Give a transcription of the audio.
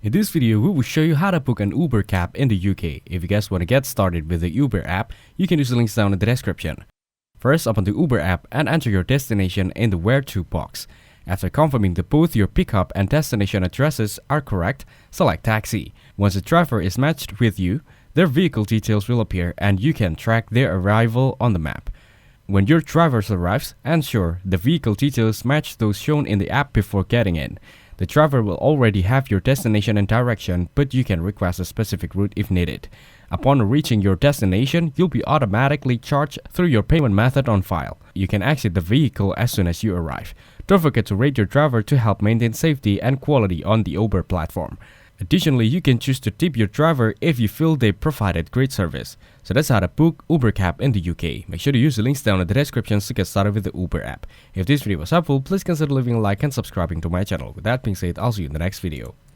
In this video, we will show you how to book an Uber cab in the UK. If you guys want to get started with the Uber app, you can use the links down in the description. First, open the Uber app and enter your destination in the Where To box. After confirming that both your pickup and destination addresses are correct, select Taxi. Once the driver is matched with you, their vehicle details will appear and you can track their arrival on the map. When your driver arrives, ensure the vehicle details match those shown in the app before getting in. The driver will already have your destination and direction, but you can request a specific route if needed. Upon reaching your destination, you'll be automatically charged through your payment method on file. You can exit the vehicle as soon as you arrive. Don't forget to rate your driver to help maintain safety and quality on the Uber platform. Additionally, you can choose to tip your driver if you feel they provided great service. So that's how to book Uber cab in the UK. Make sure to use the links down in the description to get started with the Uber app. If this video was helpful, please consider leaving a like and subscribing to my channel. With that being said, I'll see you in the next video.